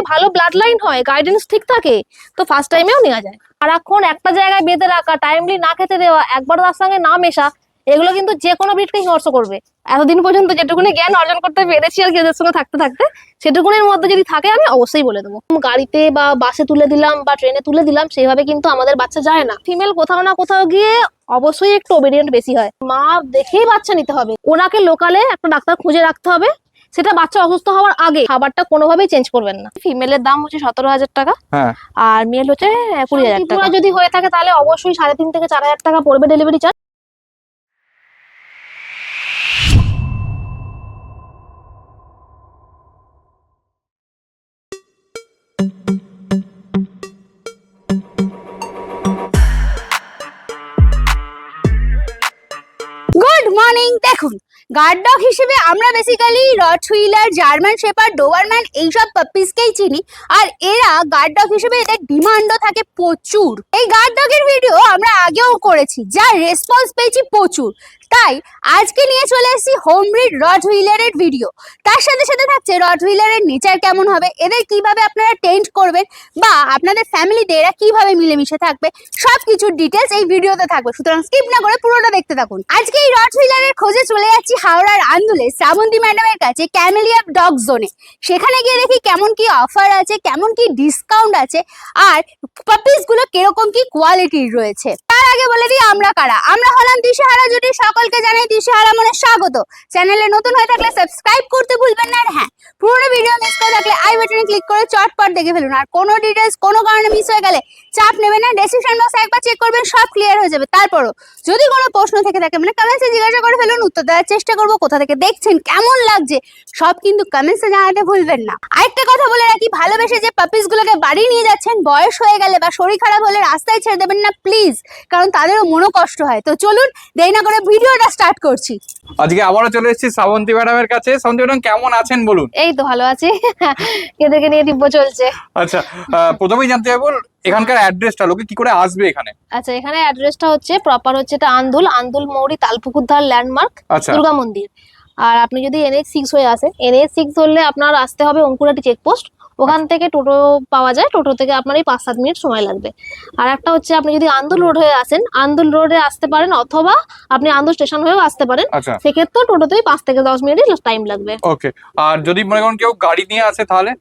ভালো blood line হয়, guidance ঠিক থাকে, তো ফার্স্ট টাইমেও নেওয়া যায়। সারাক্ষণ একটা জায়গায় বেঁধে রাখা, টাইমলি না খেতে দেওয়া, একবার তার সঙ্গে না মেশা, এগুলো কিন্তু যে কোনো ব্রিডকে হিংস্র করবে। এতদিন পর্যন্ত যেটুকুনি জ্ঞান অর্জন করতে পেরেছি আর কি এদের সঙ্গে থাকতে থাকতে, সেটুকুনের মধ্যে যদি থাকে আমি অবশ্যই বলে দেবো। গাড়িতে বা বাসে তুলে দিলাম বা ট্রেনে তুলে দিলাম সেইভাবে কিন্তু আমাদের বাচ্চা যায় না। ফিমেল কোথাও না কোথাও গিয়ে অবশ্যই একটু ওবিডিয়েন্ট বেশি হয়। মা দেখেই বাচ্চা নিতে হবে, ওনাকে লোকালে একটা ডাক্তার খুঁজে রাখতে হবে, সেটা বাচ্চা অসুস্থ হওয়ার আগে। খাবারটা কোনোভাবেই চেঞ্জ করবেন না। ফিমেলের দাম হচ্ছে 17,000 টাকা, আর মেল হচ্ছে 20,000 টাকা। যদি হয়ে থাকে তাহলে অবশ্যই 3,500 থেকে 4,000 টাকা পড়বে ডেলিভারি চার্জ। Good morning. দেখুন, গার্ড ডগ হিসেবে আমরা বেসিক্যালি রটহুইলার, জার্মান শেপার্ড, ডোবারম্যান এইসব পাপিসকেই চিনি। আর এরা গার্ড ডগ হিসেবে এদের ডিমান্ডও থাকে প্রচুর। এই গার্ড ডগের ভিডিও আমরা আগেও করেছি, যার রেসপন্স পেয়েছি প্রচুর। তাই আজকে নিয়ে চলে এসেছি হোম ব্রিড রটহুইলারের ভিডিও। তার সাথে সাথে থাকছে রটহুইলারের নেচার কেমন হবে, এদের কিভাবে আপনারা টেন্ট করবেন, বা আপনাদের ফ্যামিলিতে এরা কিভাবে মিলেমিশে থাকবে, সবকিছুর ডিটেলস এই ভিডিওতে থাকবে। সুতরাং স্কিপ না করে পুরোটা দেখতে থাকুন। আজকে এই রটহুইলারের খোঁজে চলে যাচ্ছি হাওড়ার আন্দুলে শ্রাবন্তী ম্যাডামের কাছে, ক্যামেলিয়া ডগ জোনে। সেখানে গিয়ে দেখি কেমন কি অফার আছে, কেমন কি ডিসকাউন্ট আছে, আর পাপিস গুলো কিরকম কি কোয়ালিটির রয়েছে। তার আগে বলে দিই আমরা কারা। আমরা হলাম দিশেহারা জুটি। সকলকে জানাই দিশেহারা মনে স্বাগত। চ্যানেলে নতুন হয়ে থাকলে সাবস্ক্রাইব করতে ভুলবেন না। আর হ্যাঁ, পুরোনো ভিডিও মিস করে থাকলে আই বাটনে ক্লিক করে চটপট দেখে ফেলুন। আর কোনো ডিটেলস কোনো কারণে মিস হয়ে গেলে চাপ নেবেন না, ডেসক্রিপশন বক্সে একবার চেক করবেন, সব ক্লিয়ার হয়ে যাবে। তারপরও যদি কোনো প্রশ্ন থেকে থাকে মানে কমেন্টসে জিজ্ঞাসা করে ফেলুন, উত্তর দেওয়ার চেষ্টা করবো। কোথা থেকে দেখছেন, কেমন লাগছে, সব কিন্তু কমেন্টসে জানাতে ভুলবেন না। আরেকটা কথা বলে রাখি, ভালোবেসে যে পাপিস গুলোকে বাড়ি নিয়ে যাচ্ছেন, বয়স হয়ে গেলে বা শরীর খারাপ হলে রাস্তায় ছেড়ে দেবেন না প্লিজ, কারণ তাদেরও মনো কষ্ট হয়। তো চলুন দেরি না করে ভিডিওটা স্টার্ট করছি। আজকে আবারও চলে এসেছি শ্রাবন্তী ম্যাডামের কাছে। শ্রাবন্তী ম্যাডাম কেমন আছেন বলুন? এই তো ভালো আছি, এদেরকে নিয়ে দিব্য চলছে। আচ্ছা, প্রথমেই জানতে চাইবো এখানকার অ্যাড্রেসটা, লোকে কি করে আসবে এখানে? আচ্ছা, এখানে অ্যাড্রেসটা হচ্ছে প্রপার হচ্ছে এটা আন্দুল মৌরি তালপুকুর ধার ল্যান্ডমার্ক দুর্গা মন্দির। আর আপনি যদি NH6 হয়ে আসেন, NH6 ধরলে আপনার আসতে হবে অঙ্কুরাটি চেকপোস্ট। ওখান থেকে টোটো পাওয়া যায়, টোটো থেকে আপনার এই 5-7 মিনিট সময় লাগবে। আর একটা হচ্ছে আপনি যদি আন্দুল রোড হয়ে আসেন, আন্দুল রোডে আসতে পারেন, অথবা আপনি আন্দুল স্টেশন হয়েও আসতে পারেন। সেক্ষেত্রে টোটোতেই 5 থেকে 10 মিনিট টাইম লাগবে। ওকে। আর যদি মনে করেন কেউ গাড়ি নিয়ে আসে তাহলে?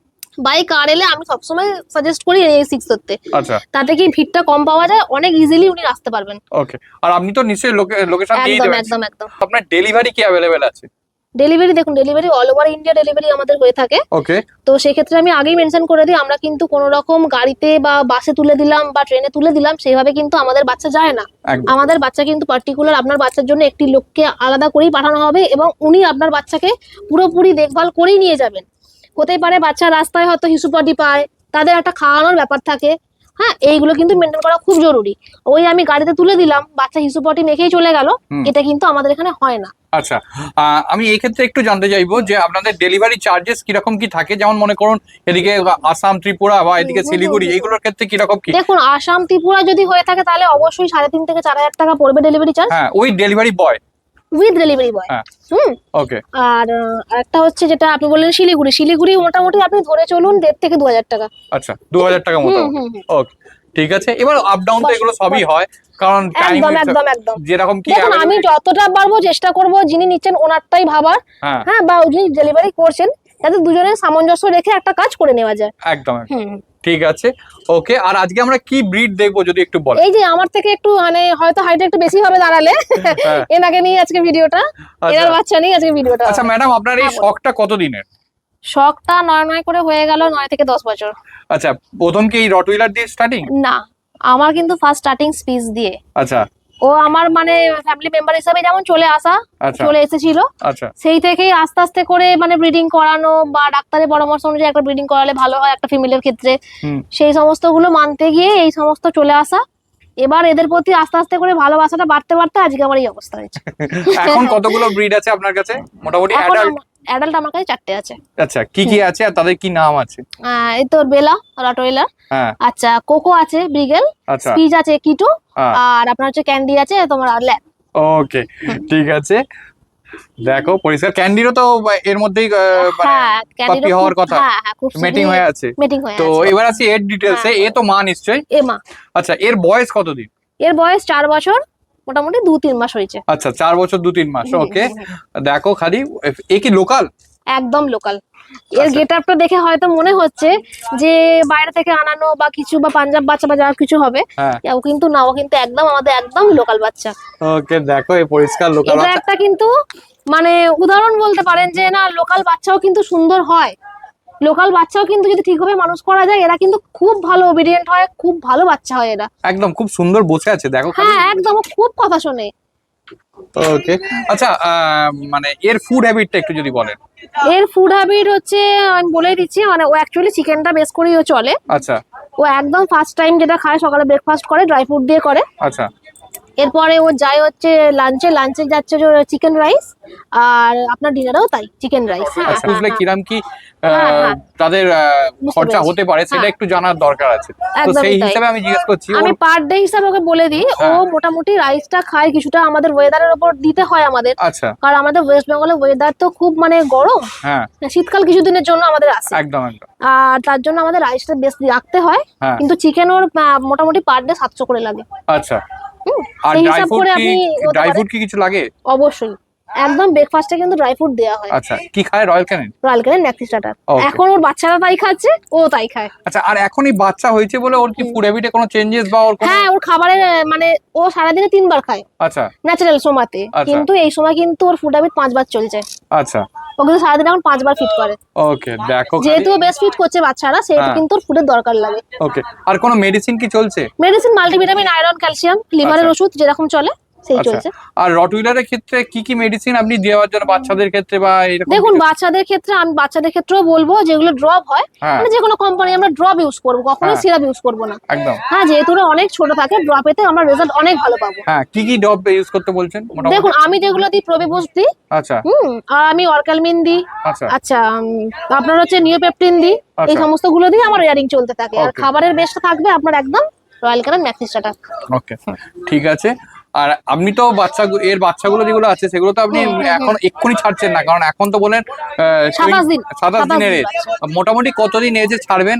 বাই কার এলে আমি সবসময় সাজেস্ট করি NH6 ধরতে। আচ্ছা, তাতে কি ভিড়টা কম পাওয়া যায়, অনেক ইজিলি উনি আসতে পারবেন। ওকে। আর আপনি তো নিশ্চয়ই লোকেশন দিয়ে দেবেন। একদম। আপনার ডেলিভারি কি अवेलेबल আছে? ডেলিভারি দেখুন, delivery all over India delivery আমাদের হয়ে থাকে। ওকে। তো সেক্ষেত্রে আমি আগেই মেনশন করে দিই, আমরা কিন্তু কোনো রকম গাড়িতে বা বাসে তুলে দিলাম বা ট্রেনে তুলে দিলাম সেইভাবে কিন্তু আমাদের বাচ্চা যায় না। আমাদের বাচ্চা কিন্তু পার্টিকুলার আপনার বাচ্চার জন্য একটি লোককে আলাদা করেই পাঠানো হবে, এবং উনি আপনার বাচ্চাকে পুরোপুরি দেখভাল করেই নিয়ে যাবেন। হতেই পারে বাচ্চা রাস্তায় হয়তো হিসুপটি পায়, তাদের একটা খাওয়ানোর ব্যাপার থাকে। হ্যাঁ, এইগুলো কিন্তু মেনটেন করা খুব জরুরি। ওই আমি গাড়িতে তুলে দিলাম, বাচ্চা হিসুপটি মেখেই চলে গেল, এটা কিন্তু আমাদের এখানে হয় না। আচ্ছা, আমি এই ক্ষেত্রে একটু জানতে চাইবো যে আপনাদের ডেলিভারি চার্জেস কিরকম কি থাকে? যেমন মনে করুন এদিকে আসাম, ত্রিপুরা বা এদিকে শিলিগুড়ি, এইগুলোর ক্ষেত্রে কিরকম কি? দেখুন, আসাম ত্রিপুরা যদি হয়ে থাকে তাহলে অবশ্যই 3,500 থেকে 4,000 টাকা পড়বে ডেলিভারি চার্জ। হ্যাঁ, ওই delivery boy with delivery boy. Okay. আর একটা হচ্ছে যেটা আপনি বললেন শিলিগুড়ি মোটামুটি আপনি ধরে চলুন 1,500 থেকে 2,000 টাকা। আচ্ছা, 2,000 টাকা মোটামুটি। ওকে, ঠিক আছে। এবার আপ ডাউন তো এগুলো সবই হয়, কারণ টাইম একদম যেরকম কি। দেখুন, আমি যতটা পারবো চেষ্টা করব যিনি নিচ্ছেন ওনারটাই ভাবার, হ্যাঁ, বা যিনি ডেলিভারি করছেন, যাতে দুজনের সামঞ্জস্য রেখে একটা কাজ করে নেওয়া যায়। একদম ঠিক আছে। ওকে, আর আজকে আমরা কি ব্রিড দেখবো যদি একটু বলেন? এই যে আমার থেকে একটু মানে হয়তো হাইট একটু বেশি হবে দাঁড়ালে, এনাকে নিয়ে আজকে ভিডিওটা, এনার বাচ্চা নিয়ে আজকে ভিডিওটা। আচ্ছা ম্যাডাম, আপনার এই শখটা কতদিনের? শখটা 9 করে হয়ে গেল, 9 থেকে 10 বছর। আচ্ছা, প্রথম কি এই রটহুইলার দিয়ে স্টার্টিং? না, আমার কিন্তু ফার্স্ট স্টার্টিং স্পিচ দিয়ে। আচ্ছা। ও আমার মানে ফ্যামিলি মেম্বার হিসেবে যেমন চলে এসেছিল, সেই থেকেই আস্তে আস্তে করে মানে ব্রিডিং করানো বা ডাক্তারের পরামর্শ অনুযায়ী একটা ব্রিডিং করালে ভালো হয় একটা ফিমেলের ক্ষেত্রে, সেই সমস্ত গুলো মানতে গিয়ে এই সমস্ত চলে আসা। এবার এদের প্রতি আস্তে আস্তে করে ভালোবাসাটা বাড়তে বাড়তে আজকে আমার এই অবস্থা হয়েছে। এখন কতগুলো ব্রিড আছে আপনার কাছে মোটামুটি? অ্যাডাল্ট আমার কাছে 4টে আছে। আচ্ছা, কি কি আছে আর তাদের কি নাম আছে? এই তো বেলা রটওয়েলার, আচ্ছা কোকো আছে ব্রিগেল, স্পিচ আছে কিটু, আর আপনার হচ্ছে ক্যান্ডি আছে তোমার ল্যাব। ওকে, ঠিক আছে। দেখো পরিষ্কার, ক্যান্ডিরও তো এর মধ্যেই মানে হ্যাঁ puppy হওয়ার কথা, হ্যাঁ খুব মেটিং হয়ে আছে। মিটিং হয়ে তো আছে। এবার আসি এর ডিটেলসে। হ্যাঁ। এ তো মা নিশ্চয়ই। এ মা, আচ্ছা, এর বয়স কতদিন? এর বয়স 4 বছর, মোটামুটি 2-3 মাস হয়েছে। আচ্ছা, 4 বছর 2-3 মাস। হুম, ওকে, হুম, হুম। দেখো খালি এ কি লোকাল? একদম লোকাল। এর আচ্ছা। গেট আপটা দেখে হয়তো মনে হচ্ছে যে বাইরে থেকে আনানো বা কিছু, বা পাঞ্জাব বাচ্চা বা যা কিছু হবে, হ্যাঁ। ও কিন্তু না, ও কিন্তু একদম আমাদের একদম লোকাল বাচ্চা। ওকে, দেখো এই পরিষ্কার লোকাল এটা বাচ্চা। একটা কিন্তু মানে উদাহরণ বলতে পারেন যে না, লোকাল বাচ্চাও কিন্তু সুন্দর হয়, লোকাল বাচ্চাও কিন্তু যদি ঠিকভাবে মানুষ করা যায় এরা কিন্তু খুব ভালো ওবিডিয়েন্ট হয়, খুব ভালো বাচ্চা হয় এরা। একদম খুব সুন্দর বসে আছে, দেখো খালি। হ্যাঁ একদম, ও খুব কথা শোনে। ওকে, আচ্ছা, মানে এর ফুড হ্যাবিটটা একটু যদি বলেন। এর ফুড হ্যাবিট হচ্ছে, আমি বলেই দিচ্ছি, মানে ও অ্যাকচুয়ালি চিকেনটা বেস করেই ও চলে। আচ্ছা ও একদম ফার্স্ট টাইম যেটা খায় সকালে ব্রেকফাস্ট করে ড্রাই ফ্রুট দিয়ে করে। আচ্ছা এরপরে ও যায় হচ্ছে লাঞ্চে যাচ্ছে চিকেন রাইস, আর আপনার ডিনারেও তাই চিকেন রাইস। আচ্ছা, বুঝলে কিরাম কি হ্যাঁ, হ্যাঁ। তাদের বুঝতে খরচা পেরেছি। হতে পারে সেটা হ্যাঁ। একটু জানার দরকার আছে। তো একদমই সেই তাই। হিসাবে আমি জিজ্ঞেস করছি আমি ওর। পার ডে হিসাবে ওকে বলে দিই, ও হ্যাঁ। মোটামুটি রাইসটা খায় কিছুটা, আমাদের ওয়েদারের উপর দিতে হয় আমাদের, আচ্ছা, কারণ আমাদের ওয়েস্ট বেঙ্গলের ওয়েদার তো খুব মানে গরম, হ্যাঁ শীতকাল কিছুদিনের জন্য আমাদের আসে, একদম একদম। আর তার জন্য আমাদের রাইসটা বেশ রাখতে হয়। হ্যাঁ। কিন্তু চিকেন ওর মোটামুটি পার ডে 700 করে লাগে। আচ্ছা, হুম, আর সেই ড্রাই হিসাব ফ্রুট করে কি, আপনি হতে ড্রাই পারে। ফ্রুট কি কিছু লাগে? অবশ্যই, একদম ব্রেকফাস্টে কিন্তু ড্রাই ফ্রুট দেওয়া হয়। আচ্ছা, কি খায় royal Canin? Royal Canin maxi starter. Okay. এখন ওর বাচ্চারা তাই খাচ্ছে, ও তাই খায়। আচ্ছা, আর এখনই বাচ্চা হয়েছে বলে ওর কি ফুড হ্যাবিটে কোনো চেঞ্জেস বা ওর কোনো? হ্যাঁ, ওর খাবারের মানে ও সারাদিনে 3 বার খায় আচ্ছা ন্যাচারাল সময়তে, আচ্ছা। কিন্তু এই সময় কিন্তু ওর ফুড হ্যাবিট 5 বার চলছে। আচ্ছা, ও কিন্তু সারাদিন এখন 5 বার ফিট করে, ওকে, দেখো যেহেতু ও বেস্ট ফিট করছে বাচ্চারা, সেহেতু হ্যাঁ। কিন্তু ওর ফুডের দরকার লাগে। ওকে, আর কোনো মেডিসিন কি চলছে? মেডিসিন, মাল্টিভিটামিন, আয়রন, ক্যালসিয়াম, লিভারের আচ্ছা। ওষুধ যেরকম চলে সেই আচ্ছা, চলছে। আর রটউইলারের ক্ষেত্রে কি কি মেডিসিন আপনি দেওয়ার জন্য বাচ্চাদের ক্ষেত্রে বা এরকম দেখুন কিছু? বাচ্চাদের ক্ষেত্রে, আমি বাচ্চাদের ক্ষেত্রেও বলবো যেগুলো ড্রপ হয়, হ্যাঁ। মানে যে কোনো কোম্পানি আমরা ড্রপ ইউজ করবো, কখনোই হ্যাঁ। সিরাপ ইউজ করবো না। একদম। হ্যাঁ, যেহেতু ওরা অনেক ছোট থাকে, ড্রপেতে আমরা রেজাল্ট অনেক ভালো পাবো। হ্যাঁ, কি কি ডব ইউজ করতে বলছেন মোটামুটি? দেখুন আমি যেগুলো দিই, প্রোবিবুস্ট দিই, আচ্ছা আর আমি অরক্যালমিন দিই, আচ্ছা আচ্ছা আপনার হচ্ছে নিওপেপটিন দিই, এই আচ্ছা। সমস্ত গুলো দিয়ে আমার ইয়ারিং চলতে থাকে। আর Okay. খাবারের বেস্টটা থাকবে আপনার একদম রয়্যাল ক্যানিন ম্যাক্সি স্টার্টার। ওকে, ঠিক আছে। আর আপনি তো বাচ্চাগুলো যেগুলো আছে সেগুলো তো আপনি এখন এক্ষুনি ছাড়ছেন না, কারণ এখন তো বলেন 27 দিন। 27 দিনের 27 দিন age। মোটামুটি কতদিন এজে ছাড়বেন?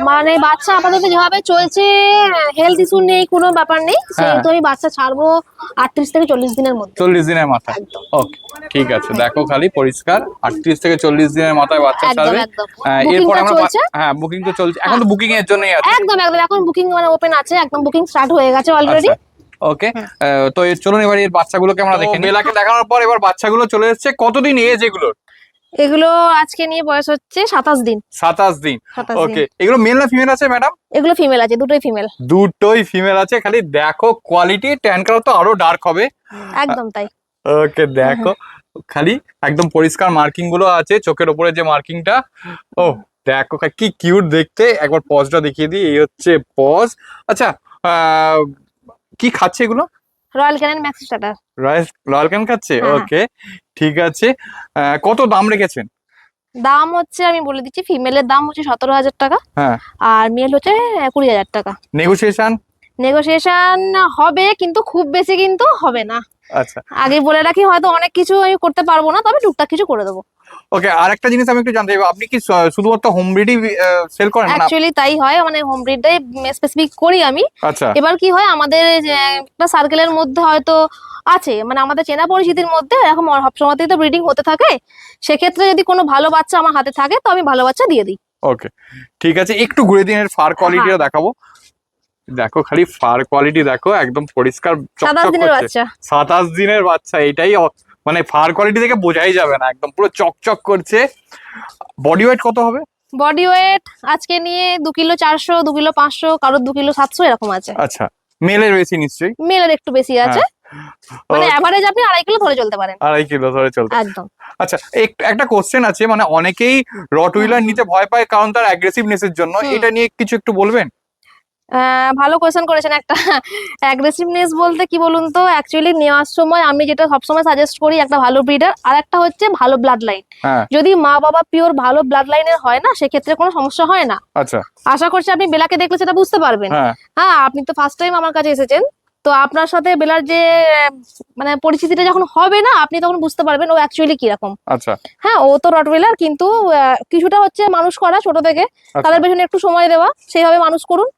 মানে বাচ্চা আপাতত যেভাবে চলছে, হেলথ ইস্যু নেই, কোনো ব্যাপার নেই, সেহেতু আমি বাচ্চা ছাড়বো 38 থেকে 40 দিনের মধ্যে। 40 দিনের মাথায়। একদম। ওকে, ঠিক আছে, দেখো খালি পরিষ্কার 38 থেকে 40 দিনের মাথায় বাচ্চা একদম, ছাড়বে। একদম। এরপর Bookingটা আমরা চলছে। হ্যাঁ, বুকিং তো চলছে, এখন তো বুকিং এর জন্যই আছে। একদম একদম, এখন বুকিং মানে ওপেন আছে, একদম বুকিং স্টার্ট হয়ে গেছে অলরেডি। আচ্ছা, ওকে, তো চলুন এবার এর বাচ্চাগুলোকে আমরা দেখে নিই। মেলাকে দেখানোর পর এবার বাচ্চাগুলো চলে এসেছে। কতদিন এজ এগুলো? এগুলো আজকে নিয়ে বয়স হচ্ছে 27 দিন। 27 দিন। 27 ওকে, দিন। এগুলো মেল না ফিমেল আছে ম্যাডাম? এগুলো ফিমেল আছে, দুটোই ফিমেল। দুটোই ফিমেল আছে, খালি দেখো কোয়ালিটি, ট্যান কালার তো আরো ডার্ক হবে। একদম তাই। ওকে, দেখো খালি একদম পরিষ্কার মার্কিং গুলো আছে চোখের উপরে, যে মার্কিংটা, ও দেখো কি কিউট দেখতে। একবার পজটা দেখিয়ে দিই, এই হচ্ছে পজ। আচ্ছা, কি খাচ্ছে এগুলো? Royal Canin maxi starter. Royal can খাচ্ছে। হ্যাঁ। ওকে, ঠিক আছে। কত দাম রেখেছেন? দাম হচ্ছে আমি বলে দিচ্ছি, ফিমেলের দাম হচ্ছে 17,000 টাকা, হ্যাঁ, আর মেল হচ্ছে 20,000 টাকা। নেগোসিয়েশন? নেগোসিয়েশন হবে, কিন্তু খুব বেশি কিন্তু হবে না। আচ্ছা, আগে বলে রাখি, হয়তো অনেক কিছু আমি করতে পারবো না, তবে টুকটাক কিছু করে দেবো। ওকে, আর একটা জিনিস আমি একটু জানতে চাইবো, আপনি কি শুধুমাত্র হোম ব্রিডই সেল করেন না? অ্যাকচুয়ালি তাই হয়, মানে হোম ব্রিডটাই স্পেসিফিক করি আমি। আচ্ছা এবার কি হয়, আমাদের যে একটা সার্কেলের মধ্যে হয়তো আছে, মানে আমাদের চেনা পরিচিতির মধ্যে এরকম সবসময়তেই তো ব্রিডিং হতে থাকে, সেক্ষেত্রে যদি কোনো ভালো বাচ্চা আমার হাতে থাকে তো আমি ভালো বাচ্চা দিয়ে দিই। ওকে, ঠিক আছে, একটু ঘুরে দিন, এর ফার কোয়ালিটিটা দেখাবো। দেখো খালি ফার কোয়ালিটি দেখো, একদম পরিষ্কার 27 চকচক দিনের করছে। বাচ্চা। 27 দিনের বাচ্চা, এটাই মানে ফার কোয়ালিটি দেখে বোঝাই যাবে না, একদম পুরো চকচক করছে। বডি ওয়েট কত হবে? বডি ওয়েট আজকে নিয়ে 2 কিলো 400, 2 কিলো 500, কারোর 2 কিলো 700 এরকম আছে। আচ্ছা, মেলের বেশি নিশ্চয়ই? মেলের একটু বেশি আছে, মানে এভারেজ আপনি 2.5 কিলো ধরে চলতে পারেন। 2.5 কিলো ধরে চলতে। একদম। আচ্ছা, একটা কোশ্চেন আছে, মানে অনেকেই রটউইলার নিতে ভয় পায় কারণ তার অ্যাগ্রেসিভনেস এর জন্য, এটা নিয়ে কিছু একটু বলবেন? ভালো কোয়েশ্চেন করেছেন একটা। অ্যাগ্রেসিভনেস বলতে কি বলুন তো, অ্যাকচুয়ালি নেওয়ার সময় আমি যেটা সবসময় সাজেস্ট করি, একটা ভালো ব্রিডার, আর একটা হচ্ছে ভালো ব্লাড লাইন। হ্যাঁ, যদি মা বাবা পিওর ভালো ব্লাড লাইনের হয় না, সেক্ষেত্রে কোনো সমস্যা হয় না। আচ্ছা, আশা করছি আপনি বেলাকে দেখলে সেটা বুঝতে পারবেন। হ্যাঁ হ্যাঁ, আপনি তো ফার্স্ট টাইম আমার কাছে এসেছেন, তো আপনার সাথে বেলার যে মানে পরিচিতিটা যখন হবে না, আপনি তখন বুঝতে পারবেন ও অ্যাকচুয়ালি কিরকম। আচ্ছা হ্যাঁ, ও তো রটওয়েলার, কিন্তু কিছুটা হচ্ছে মানুষ করা ছোট থেকে, আচ্ছা। তাদের পেছনে একটু সময় দেওয়া, সেইভাবে মানুষ করুন।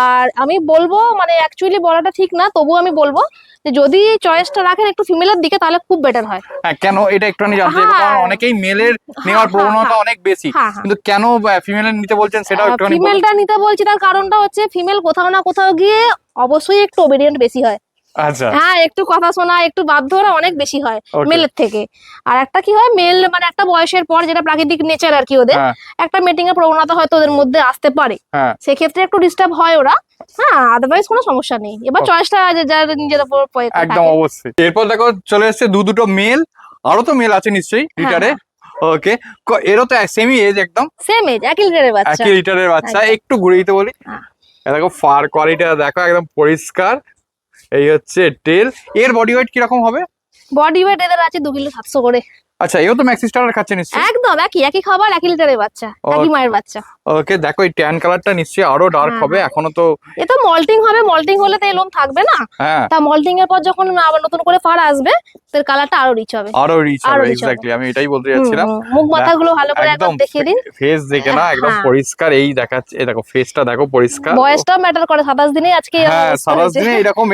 আর আমি বলবো, মানে অ্যাকচুয়ালি বলাটা ঠিক না, তবুও আমি বলবো যে যদি চয়েসটা রাখেন একটু ফিমেলের দিকে, তাহলে খুব বেটার হয়। হ্যাঁ, কেন এটা একটুখানি জানতে চাইবো, কারণ হ্যাঁ। অনেকেই মেলের হ্যাঁ, নেওয়ার হ্যাঁ, প্রবণতা হ্যাঁ। অনেক বেশি, হ্যাঁ, হ্যাঁ। কিন্তু কেন ফিমেলের নিতে বলছেন সেটাও একটুখানি বলুন। ফিমেলটা নিতে বলছি তার কারণটা হচ্ছে, ফিমেল কোথাও না কোথাও গিয়ে অবশ্যই একটু ওবিডিয়েন্ট বেশি হয়। আচ্ছা হ্যাঁ, একটু কথা শোনা, একটু বাধ্য ওরা অনেক বেশি হয় Okay. মেলের থেকে। আর একটা কি হয়, মেল মানে একটা বয়সের পর, যেটা প্রাকৃতিক নেচার আর কি ওদের, হ্যাঁ একটা মিটিং এর প্রবণতা হয়তো ওদের মধ্যে আসতে পারে, হ্যাঁ সেক্ষেত্রে একটু ডিস্টার্ব হয় ওরা। হ্যাঁ, আদারওয়াইজ কোনো সমস্যা নেই। এবার Okay. চয়েসটা যার নিজের উপর একদম অবশ্যই। এরপর দেখো চলে এসেছে দুটো মেল, আরো তো মেল আছে নিশ্চয়ই লিটারে। ওকে, এরও তো সেমই এজ, একদম সেম এজ, একই লিটারের বাচ্চা। একই লিটারের বাচ্চা। একদম। একটু ঘুরে দিতে বলি, হ্যাঁ। এ দেখো ফার কোয়ালিটিটা দেখো, একদম পরিষ্কার। এই হচ্ছে টেল। এর বডি ওয়েট কিরকম হবে? বডি ওয়েট এদের আছে 2 কিলো 700 করে। আচ্ছা, এও তো ম্যাক্সি স্টার খাচ্ছে নিশ্চয়ই। একদম একই খাবার, একই লিটারের বাচ্চা, একই মায়ের বাচ্চা। ওকে, দেখো এই ট্যান কালারটা নিশ্চয়ই আরো ডার্ক হ্যাঁ, হবে, হ্যাঁ। এখনো তো। এ তো মল্টিং হবে, মল্টিং হলে তো এই লোম থাকবে না। হ্যাঁ, তা মল্টিং এর পর যখন আবার নতুন করে ফার আসবে, তার কালারটা আরো রিচ হবে। আরো রিচ আরো হবে। rich হবে। এক্স্যাক্টলি, আমি এটাই বলতে যাচ্ছিলাম। মুখ মাথাগুলো ভালো করে একদম দেখিয়ে দিন। ফেস দেখে না, একদম হ্যাঁ। পরিষ্কার এই দেখাচ্ছে। এই দেখো ফেসটা দেখো পরিষ্কার। বয়সটা ম্যাটার করে, 27 দিনে আজকে এরকম হ্যাঁ, অবস্থা 27 হয়েছে। দিনে এরকম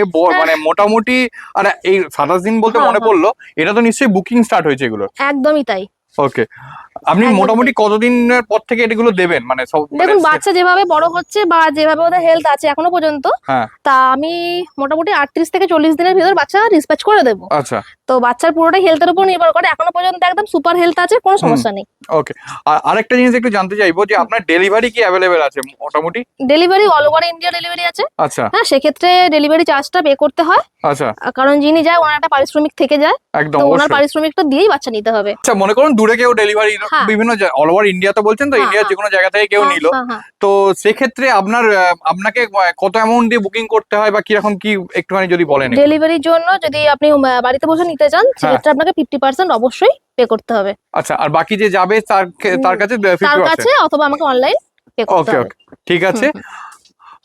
মানে মোটামুটি। আর এই 27 দিন বলতে হ্যাঁ, মনে হ্যাঁ। পড়লো, এটা তো নিশ্চয়ই বুকিং স্টার্ট হয়েছে এগুলো। একদমই তাই। ওকে, আপনি একদম মোটামুটি কতদিনের পর থেকে এগুলো দেবেন, মানে সব দেখুন, বাচ্চা যেভাবে বড় হচ্ছে বা যেভাবে ওদের হেলথ আছে এখনো পর্যন্ত, হ্যাঁ তা আমি মোটামুটি 38 থেকে 40 দিনের ভিতর বাচ্চা ডিসপ্যাচ করে দেবো। আচ্ছা তো বাচ্চার পুরোটাই হেলথের উপর নির্ভর করে, এখনো পর্যন্ত একদম সুপার হেলথ আছে, কোনো সমস্যা নেই। ওকে। আর আরেকটা জিনিস একটু জানতে চাইবো, যে আপনার ডেলিভারি কি অ্যাভেলেবেল আছে মোটামুটি? Delivery all over India delivery আছে। আচ্ছা হ্যাঁ, সেক্ষেত্রে ডেলিভারি চার্জটা পে করতে হয়, আচ্ছা, কারণ যিনি যায় ওনার একটা পারিশ্রমিক থেকে যায়, একদম তো ওনার অবশ্যই। পারিশ্রমিকটা দিয়েই বাচ্চা নিতে হবে। আচ্ছা, মনে করুন দূরে কেউ ডেলিভারি, হ্যাঁ। বিভিন্ন অল ওভার ইন্ডিয়া তো বলছেন, তো হ্যাঁ, ইন্ডিয়ার যে হ্যাঁ। কোনো জায়গা থেকে কেউ হ্যাঁ, নিল, হ্যাঁ, হ্যাঁ। তো সেক্ষেত্রে আপনাকে কত অ্যামাউন্ট দিয়ে বুকিং করতে হয়, বা কিরকম কি একটুখানি যদি বলেন একটু। ডেলিভারির জন্য যদি আপনি বাড়িতে বসে নিতে চান, সেক্ষেত্রে আপনাকে 50% অবশ্যই পে করতে হবে আচ্ছা, আর বাকি যে যাবে তার কাছে তার 50%? কাছে, অথবা আমাকে অনলাইন পে করতে ওকে হবে। ওকে, ঠিক আছে।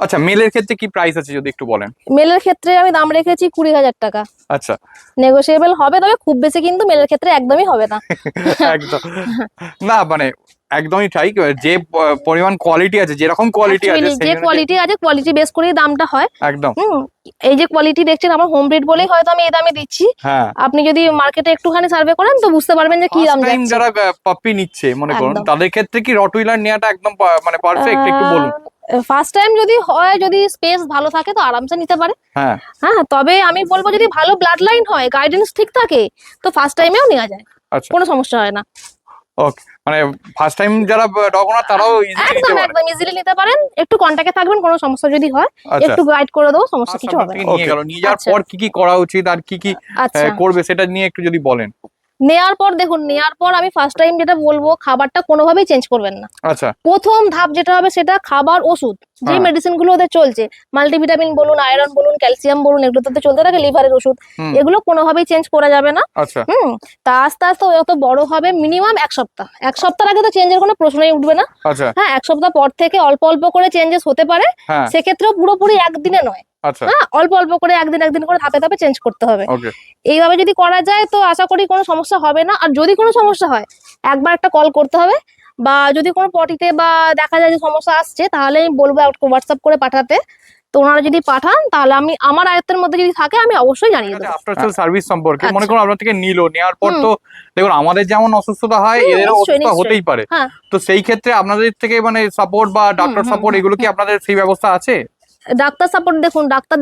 আচ্ছা, মেলের ক্ষেত্রে কি প্রাইস আছে যদি একটু বলেন? মেলের ক্ষেত্রে আমি দাম রেখেছি 20,000 টাকা। আচ্ছা, নেগোশিয়েবল হবে, তবে খুব বেশি কিন্তু মেলের ক্ষেত্রে একদমই হবে না। একদম না, মানে একদমই ঠিক। যে পরিমাণ কোয়ালিটি আছে, যেরকম কোয়ালিটি আছে Actually, সেই যে অনুযায়ী- কোয়ালিটি আছে, কোয়ালিটি বেস করেই দামটা হয়। একদম। এই যে কোয়ালিটি দেখছেন, আমার হোম ব্রিড বলেই হয়তো আমি এই দামে দিচ্ছি। হ্যাঁ, আপনি যদি মার্কেটে একটুখানি সার্ভে করেন, তো বুঝতে পারবেন যে কি দাম ফার্স্ট টাইম যাচ্ছে। যারা পাপ্পি নিচ্ছে মনে করুন, একদম। তাদের ক্ষেত্রে কি রটউইলার নেওয়াটা একদম মানে পারফেক্ট, একটু বলুন। ফার্স্ট টাইম যদি হয়, যদি স্পেস ভালো থাকে, তো আরামসে নিতে পারে। হ্যাঁ হ্যাঁ, তবে আমি বলবো যদি ভালো ব্লাড লাইন হয়, গাইডেন্স ঠিক থাকে, তো ফার্স্ট টাইমেও নেওয়া যায়, আচ্ছা, কোনো সমস্যা হয় না। ওকে। মানে ফার্স্ট টাইম যারা ডগ ওনার তারাও ইজিলি নিতে একদম পারে। একদম ইজিলি নিতে পারেন, একটু কন্টাক্টে থাকবেন, কোনো সমস্যা যদি হয় আচ্ছা, একটু গাইড করে দেবো, সমস্যা ফার্স্ট কিছু হবে না। নিয়ে গেল, নিয়ে যাওয়ার আচ্ছা। পর কি কি করা উচিত, আর কি কি আচ্ছা, করবে সেটা নিয়ে একটু যদি বলেন। নেয়ার পর দেখুন, নেয়ার পর আমি ফার্স্ট টাইম যেটা বলবো, খাবারটা কোনোভাবেই চেঞ্জ করবেন না। আচ্ছা প্রথম ধাপ যেটা হবে, সেটা খাবার, ওষুধ, যে হ্যাঁ। মেডিসিন গুলো ওদের চলছে, মাল্টিভিটামিন বলুন, আয়রন বলুন, ক্যালসিয়াম বলুন, এগুলো তো চলতে থাকে, লিভারের ওষুধ, হুম, এগুলো কোনোভাবেই চেঞ্জ করা যাবে না। আচ্ছা তা আস্তে আস্তে যত বড় হবে, মিনিমাম 1 সপ্তাহ, 1 সপ্তাহ আগে তো চেঞ্জের কোনো প্রশ্নই উঠবে না। আচ্ছা হ্যাঁ, 1 সপ্তাহ পর থেকে অল্প অল্প করে চেঞ্জেস হতে পারে, হ্যাঁ সেক্ষেত্রেও পুরোপুরি একদিনে নয়। আচ্ছা হ্যাঁ, অল্প অল্প করে একদিন একদিন করে ধাপে ধাপে চেঞ্জ করতে হবে। ওকে এইভাবে যদি করা যায়, তো আশা করি কোনো সমস্যা হবে না। আর যদি কোনো সমস্যা হয়, একবার একটা কল করতে হবে, বা যদি কোনো পটিতে বা দেখা যায় যে সমস্যা আসছে, তাহলে আমি বলবো হোয়াটসঅ্যাপ করে পাঠাতে। তো ওনারা যদি পাঠান, তাহলে আমি আমার আয়ত্তের মধ্যে যদি থাকে, আমি অবশ্যই জানিয়ে দেবো। আফটার সেল সার্ভিস সম্পর্কে আচ্ছা। মনে করুন আপনার থেকে নেওয়ার পর, হুম। তো দেখুন আমাদের যেমন অসুস্থতা হয়, এদেরও নিশ্চয়ই, অসুস্থতা নিশ্চয়ই। হতেই পারে। হ্যাঁ। তো সেই ক্ষেত্রে আপনাদের থেকে মানে সাপোর্ট বা ডাক্তার হুম, সাপোর্ট, এগুলো কি আপনাদের সেই ব্যবস্থা আছে? ডাক্তার সাপোর্ট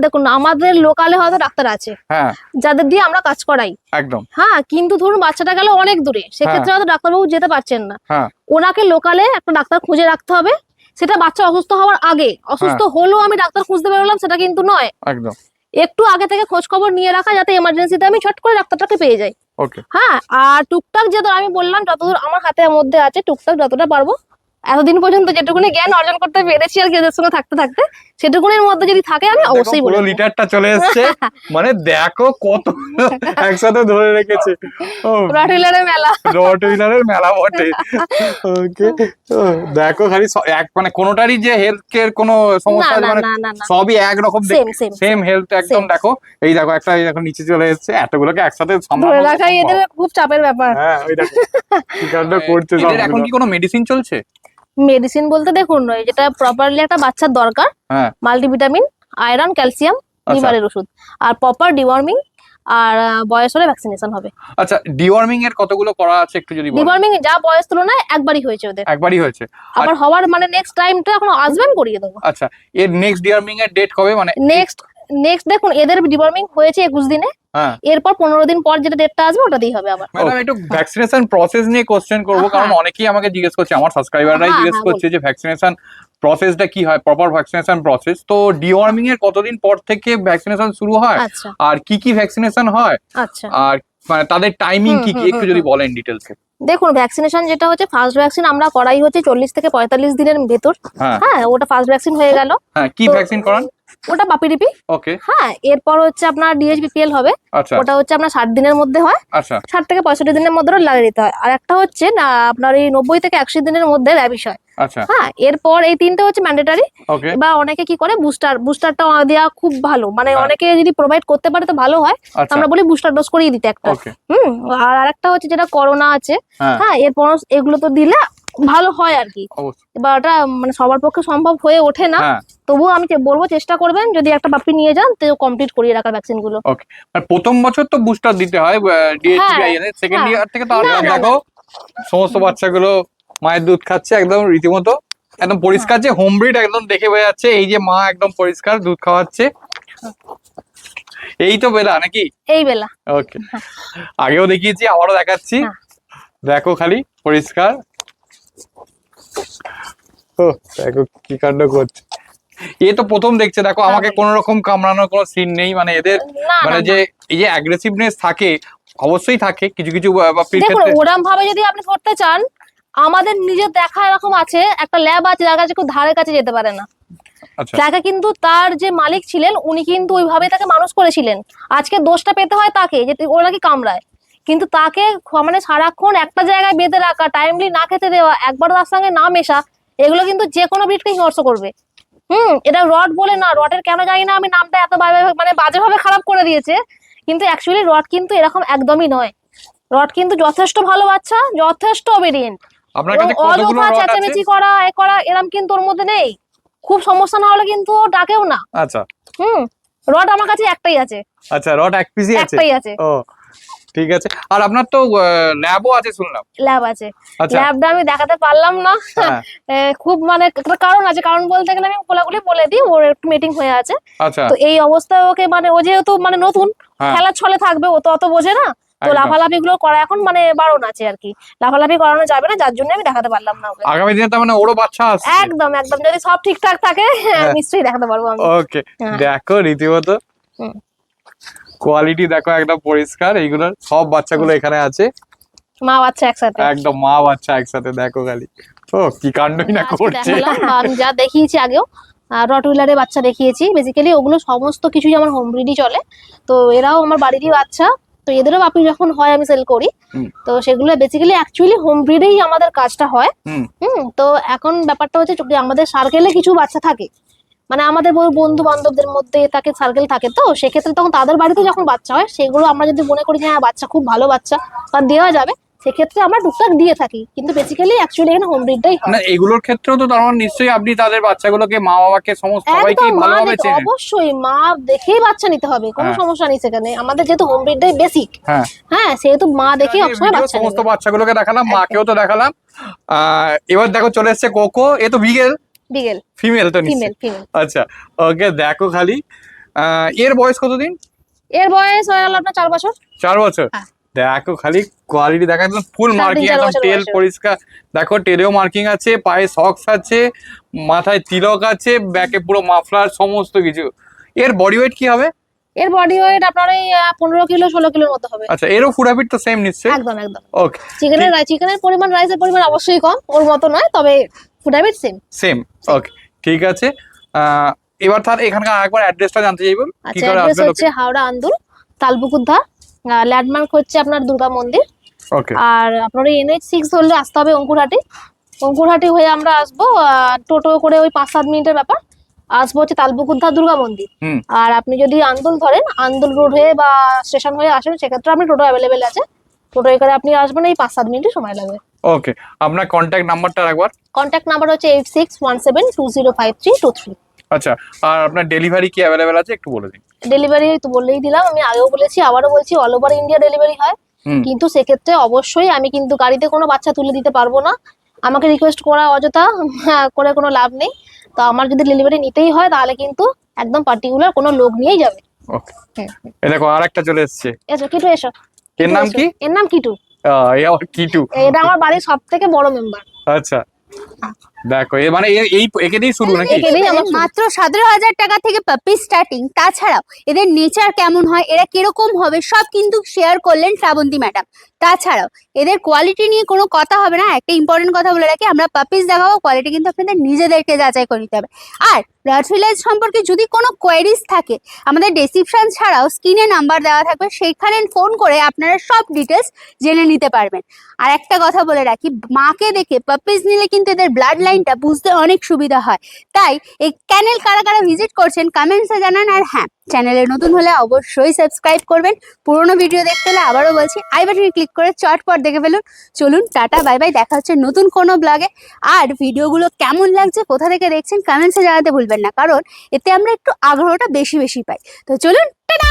দেখুন, আমাদের লোকালে হয়তো ডাক্তার আছে, হ্যাঁ যাদের দিয়ে আমরা কাজ করাই। একদম। হ্যাঁ, কিন্তু ধরুন বাচ্চাটা গেল অনেক দূরে, সেক্ষেত্রে হয়তো ডাক্তারবাবু যেতে পারছেন না। হ্যাঁ ওনাকে লোকালে একটা ডাক্তার খুঁজে রাখতে হবে, সেটা বাচ্চা অসুস্থ হওয়ার আগে। অসুস্থ হলেও আমি ডাক্তার খুঁজতে বেরোলাম, সেটা কিন্তু নয়। একদম। একটু আগে থেকে খোঁজ খবর নিয়ে রাখা, যাতে এমার্জেন্সিতে আমি ছট করে ডাক্তারটাকে পেয়ে যাই। ওকে হ্যাঁ, আর টুকটাক যেটা আমি বললাম, যতদূর আমার হাতের মধ্যে আছে, টুকটাক যতটা পারবো, এতদিন পর্যন্ত যেটুকুনি জ্ঞান অর্জন করতে পেরেছি আর কি, ওদের সঙ্গে থাকতে থাকতে, সেটুকুনের মধ্যে যদি থাকে আমি অবশ্যই পুরো বলবো। লিটারটা চলে এসছে, মানে দেখো কত একসাথে ধরে রেখেছে। ও রটউইলারের মেলা। রটউইলারের মেলা বটে। ওকে, দেখো খালি মানে কোনোটারই যে হেলথ কেয়ার কোনো না সমস্যা আছে না মানে না না না, সবই একরকম সেম সেম সেম হেলথ একদম। Same. দেখো এই দেখো একটা এই দেখো নিচে চলে এসছে, এতগুলোকে একসাথে ধরে সামলানো রাখাই সম্ভব। এদের খুব চাপের ব্যাপার। হ্যাঁ ওই দেখো কি কাণ্ড করছে এদের এখন সবগুলো। কি কোনো মেডিসিন চলছে? মেডিসিন বলতে দেখুন যেটা প্রপারলি একটা বাচ্চার দরকার, হ্যাঁ মাল্টিভিটামিন, আয়রন, ক্যালসিয়াম, লিভারের ওষুধ, আর প্রপার ডিওয়ার্মিং, আর বয়স হলে ভ্যাকসিনেশন হবে। আচ্ছা, ডিওয়ার্মিং এর কতগুলো করা আছে একটু যদি বলেন। ডিওয়ার্মিং যা বয়স তুলনায় একবারই হয়েছে ওদের, একবারই হয়েছে। আবার হওয়ার মানে নেক্সট টাইমটা এখন আসবেন করিয়ে দেবো। আচ্ছা, এর নেক্সট ডিওয়ার্মিং এর ডেট কবে মানে? নেক্সট দেখুন এদের ডিওয়ার্মিং হয়েছে 21 দিনে, হ্যাঁ এরপর 15 দিন পর যেটা ডেটটা আসবে ওটাতেই হবে আবার। ম্যাডাম একটু ভ্যাকসিনেশন প্রসেস নিয়ে কোশ্চেন করবো, কারণ হ্যাঁ। অনেকেই আমাকে জিজ্ঞেস করছে, আমার সাবস্ক্রাইবাররাই হ্যাঁ, জিজ্ঞেস হ্যাঁ, করছে যে ভ্যাকসিনেশন প্রসেসটা কি হয়, প্রপার ভ্যাকসিনেশন প্রসেস। তো ডিওয়ার্মিং এর কতদিন পর থেকে ভ্যাকসিনেশন শুরু হয়, আচ্ছা আর কি কি ভ্যাকসিনেশন হয়, আচ্ছা, আর মানে তাদের টাইমিং কি কি হুম, একটু হুম, যদি হুম। বলেন ডিটেলসে। দেখুন ভ্যাকসিনেশন যেটা হচ্ছে ফার্স্ট ভ্যাকসিন আমরা করাই হচ্ছে 40 থেকে 45 দিনের ভেতর। হ্যাঁ হ্যাঁ ওটা ফার্স্ট ভ্যাকসিন হয়ে গেল। হ্যাঁ কি তো ভ্যাকসিন করান? ওটা পাপিডিপি। ওকে হ্যাঁ এরপর হচ্ছে আপনার ডিএইচবিপিএল হবে, আচ্ছা ওটা হচ্ছে আপনার 60 দিনের মধ্যে হয়, আচ্ছা 60 থেকে 65 দিনের মধ্যে ওটা লাগিয়ে দিতে হয়। আর একটা হচ্ছে না আপনার এই 90 থেকে 180 দিনের মধ্যে র্যাবিস হয়। আচ্ছা হ্যাঁ এরপর এই তিনটে হচ্ছে ম্যান্ডেটারি, ওকে বা অনেকে কি করে বুস্টারটা দেওয়া খুব ভালো, মানে হ্যাঁ। অনেকে যদি প্রোভাইড করতে পারে তো ভালো হয়। তো আচ্ছা আমরা বলি বুস্টার ডোজ করিয়ে দিতে একটা। ওকে আর আরেকটা হচ্ছে যেটা করোনা আছে, হ্যাঁ হ্যাঁ এরপর এগুলো তো দিলে ভালো হয় আর কি। অবশ্যই এবার ওটা মানে সবার পক্ষে সম্ভব হয়ে ওঠে না, হ্যাঁ। তবুও আমি বলবো চেষ্টা করবেন যদি একটা বাপ্পি নিয়ে যান তো কমপ্লিট করিয়ে রাখার ভ্যাকসিন গুলো। আর প্রথম বছর তো বুস্টার দিতে হয় ডিএইচবিআইএন এর, সেকেন্ড হ্যাঁ। ইয়ার থেকে তো আর না, না, দেখো সমস্ত বাচ্চাগুলো মায়ের দুধ খাচ্ছে একদম রীতিমতো, একদম পরিষ্কার, যে হোম ব্রিড একদম দেখে বোঝা যাচ্ছে। এই যে মা একদম পরিষ্কার দুধ খাওয়াচ্ছে, এই তো বেলা নাকি? এই বেলা ওকে, আগেও দেখিয়েছি আবারও দেখাচ্ছি, হ্যাঁ। দেখো খালি পরিষ্কার। ও দেখো কি কাণ্ড করছে, এ তো প্রথম দেখছে। দেখো আমাকে কোন রকম কামড়ানোর কোনো সিন নেই, মানে এদের না মানে না, যে এই যে অ্যাগ্রেসিভনেস থাকে অবশ্যই থাকে কিছু কিছু বাপির দেখুন ক্ষেত্রে। ওরম ভাবে যদি আপনি করতে চান, আমাদের নিজের দেখা এরকম আছে, একটা ল্যাব আছে যার কাছে কেউ ধারে কাছে যেতে পারে না। আচ্ছা যাকে কিন্তু তার যে মালিক ছিলেন উনি কিন্তু ওইভাবে তাকে মানুষ করেছিলেন। আজকে দোষটা পেতে হয় তাকে যে ওরা নাকি কামড়ায়, কিন্তু তাকে মানে সারাক্ষণ একটা জায়গায় বেঁধে রাখা, টাইমলি না খেতে দেওয়া, একবার তার সঙ্গে না মেশা, এগুলো কিন্তু যে কোনো ব্রিডকে হিংস্র করবে। এটা রড বলে না, রডের কেন জানি না আমি নামটা এত মানে বাজেভাবে খারাপ করে দিয়েছে, কিন্তু অ্যাকচুয়ালি রড কিন্তু এরকম একদমই নয়। রড কিন্তু যথেষ্ট ভালো বাচ্চা, যথেষ্ট ওবিডিয়েন্ট, আপনার কাছে কতগুলো অযথা রড আছে? চেঁচামেচি করা এ করা এরম কিন্তু ওর মধ্যে নেই। খুব সমস্যা না হলে কিন্তু ও ডাকেও না। আচ্ছা রড আমার কাছে একটাই আছে, আচ্ছা রড এক পিসই আছে? একটাই আছে। ও ঠিক আছে। আর আপনার তো ল্যাবও আছে শুনলাম। ল্যাব আছে, আচ্ছা ল্যাবটা আমি দেখাতে পারলাম না। হ্যাঁ খুব মানে একটা কারণ আছে, কারণ বলতে গেলে আমি খোলাখুলি বলে দিই, ওর একটু মিটিং হয়ে আছে। আচ্ছা তো এই অবস্থায় ওকে মানে ও যেহেতু মানে নতুন, হ্যাঁ খেলার ছলে থাকবে, ও তো অত বোঝে না। তো একদম। লাফালাফি গুলো করা এখন মানে বারণ আছে আর কি, লাফালাফি করানো যাবে না, যার জন্য আমি দেখাতে পারলাম না ওকে। আগামী দিনে তার মানে ওরও বাচ্চা আসছে? একদম একদম, যদি সব ঠিকঠাক থাকে হ্যাঁ। নিশ্চয়ই দেখাতে পারবো আমি। ওকে হ্যাঁ। দেখো রীতিমতো হুম। কোয়ালিটি দেখো একদম পরিষ্কার, এইগুলোর সব বাচ্চাগুলো এখানে আছে মা বাচ্চা একসাথে। একদম মা বাচ্চা একসাথে, দেখো খালি ও কি কাণ্ডই না আজকে করছে। দেখালাম, বা আমি যা দেখিয়েছি আগেও রটউইলারের বাচ্চা দেখিয়েছি, বেসিক্যালি ওগুলো সমস্ত কিছুই আমার হোম ব্রিডই চলে। তো এরাও আমার বাড়িরই বাচ্চা, তো এদেরও বাপি যখন হয় আমি সেল করি। হুম। তো সেগুলো বেসিক্যালি অ্যাকচুয়ালি হোম ব্রিডেই আমাদের কাজটা হয়। হুম তো এখন ব্যাপারটা হচ্ছে যদি আমাদের সার্কেলে কিছু বাচ্চা থাকে, মানে আমাদের বন্ধু বান্ধবদের মধ্যে তাকে সার্কেল থাকে, তো সেক্ষেত্রে তখন তাদের বাড়িতে যখন বাচ্চা হয় সেগুলো আমরা যদি মনে করি যে হ্যাঁ বাচ্চা খুব ভালো বাচ্চা বা দেওয়া যাবে, সেক্ষেত্রে আমরা টুকটাক দিয়ে থাকি, কিন্তু বেসিক্যালি অ্যাকচুয়ালি এখানে হোম ব্রিডটাই হয়। না এগুলোর ক্ষেত্রেও তো তার মানে নিশ্চয়ই আপনি তাদের বাচ্চাগুলোকে মা বাবাকে সমস্ত সবাইকে একদম, মা ভালোভাবে দেখে, চেনেন। অবশ্যই মা দেখেই বাচ্চা নিতে হবে, কোনো হ্যাঁ। সমস্যা নেই সেখানে। আমাদের যেহেতু হোম ব্রিডটাই বেসিক, হ্যাঁ হ্যাঁ সেহেতু মা দেখে আজকে সবসময় ভিডিও বাচ্চা সমস্ত নেবে। বাচ্চাগুলোকে দেখালাম, মাকেও তো দেখালাম। এবার দেখো চলে এসছে কোকো, এ তো বিগেল বিগেল, ফিমেল তো নিশ্চয়ই। Female female. আচ্ছা ওকে দেখো খালি এর বয়স কতদিন? এর বয়স হয়ে গেল আপনার 4 বছর। 4 বছর। হ্যাঁ। দেখো খালি কোয়ালিটি দেখা একদম ফুল 3.5 মার্কিং, 4 একদম বছর তেল বয়সে। পরিষ্কার। দেখো টেরেও মার্কিং আছে, পায়ে সক্স আছে, মাথায় তিলক আছে, ব্যাকে পুরো মাফলার সমস্ত কিছু। এর বডি ওয়েট কি হবে? এর বডি ওয়েট আপনার এই 15 কিলো 16 কিলোর মতো হবে। আচ্ছা এরও ফুড হ্যাবিট তো সেম নিশ্চয়ই? একদম একদম। ওকে চিকেনের পরিমাণ, রাইসের পরিমাণ অবশ্যই কম, ওর মতো নয়, তবে ফুড হ্যাবিট সেম। সেম। ওকে ঠিক আছে। এবার তার এখানকার একবার অ্যাড্রেসটা জানতে চাইবো কি আচ্ছা, করে অ্যাড্রেস আসবে হচ্ছে হাওড়া আন্দুল, তালপুকুর ধার। ল্যান্ডমার্ক হচ্ছে আপনার দুর্গা মন্দির। ওকে আর আপনার ওই NH6 ধরলে আসতে হবে অঙ্কুরহাটি। অঙ্কুরহাটি হয়ে আমরা আসবো টোটো করে, ওই 5-7 মিনিটের ব্যাপার। আসবো হচ্ছে তালপুকুর ধার দুর্গা মন্দির। হুম। আর আপনি যদি আন্দুল ধরেন, আন্দুল রোড হয়ে বা স্টেশন হয়ে আসেন, সেক্ষেত্রে আপনি টোটো অ্যাভেলেবেল আছে। টোটো করে আপনি আসবেন, এই 5-7 মিনিট সময় লাগবে। ওকে, আপনার কন্ট্যাক্ট নাম্বারটা একবার। কন্ট্যাক্ট নাম্বার হচ্ছে 8617205323। আচ্ছা, আর আপনার ডেলিভারি কি অ্যাভেলেবেল আছে একটু বলে দিন। ডেলিভারি তো বললেই দিলাম, আমি আগেও বলেছি, আবারও বলছি, অল ওভার ইন্ডিয়া ডেলিভারি হয়। হুম। কিন্তু সেক্ষেত্রে অবশ্যই আমি কিন্তু গাড়িতে কোনো বাচ্চা তুলে দিতে পারবো না। আমাকে রিকোয়েস্ট করা অযথা করে কোনো লাভ নেই। তো আমার যদি ডেলিভারি নিতেই হয়, তাহলে কিন্তু একদম পার্টিকুলার কোনো লোক নিয়েই যাবে। ওকে, এই দেখো আর একটা চলে এসছে। এসো কিটু, এসো। এর নাম কি? এর নাম কিটু। এই আবার কিটু। এটা আমার বাড়ির সব থেকে বড় মেম্বার। আচ্ছা, দেখো এ মানে এই একে দিয়ে শুরু নাকি? একে দিয়েই আমার শুরু। মাত্র 17,000 টাকা থেকে পাপি স্টার্টিং। তাছাড়াও এদের নেচার কেমন হয়, এরা কিরকম হবে, সব কিন্তু শেয়ার করলেন শ্রাবন্তী ম্যাডাম। তাছাড়াও এদের কোয়ালিটি নিয়ে কোনো কথা হবে না। একটা ইম্পর্টেন্ট কথা বলে রাখি, আমরা পাপিস দেখাবো, কোয়ালিটি কিন্তু আপনাদের নিজেদেরকে যাচাই করে নিতে হবে। আর রটভিলার সম্পর্কে যদি কোনো কোয়ারিজ থাকে, আমাদের ডেসক্রিপশন ছাড়াও স্ক্রিনে নাম্বার দেওয়া থাকবে, সেইখানে ফোন করে আপনারা সব ডিটেলস জেনে নিতে পারবেন। আর একটা কথা বলে রাখি, মাকে দেখে পাপিস নিলে কিন্তু এদের ব্লাড লাইনটা বুঝতে অনেক সুবিধা হয়। তাই এই চ্যানেল কারা কারা ভিজিট করছেন কমেন্টসে জানান। আর হ্যাঁ, চ্যানেলে নতুন হলে অবশ্যই সাবস্ক্রাইব করবেন। পুরোনো ভিডিও দেখতে হলে আবারও বলছি, আই বাটনে ক্লিক করে চটপট দেখে ফেলুন। চলুন, টাটা, বাই বাই, দেখা হচ্ছে নতুন কোনো ব্লগে। আর ভিডিওগুলো কেমন লাগছে, কোথা থেকে দেখছেন, কমেন্টসে জানাতে ভুলবেন না, কারণ এতে আমরা একটু আগ্রহটা বেশি পাই। তো চলুন, টাটা।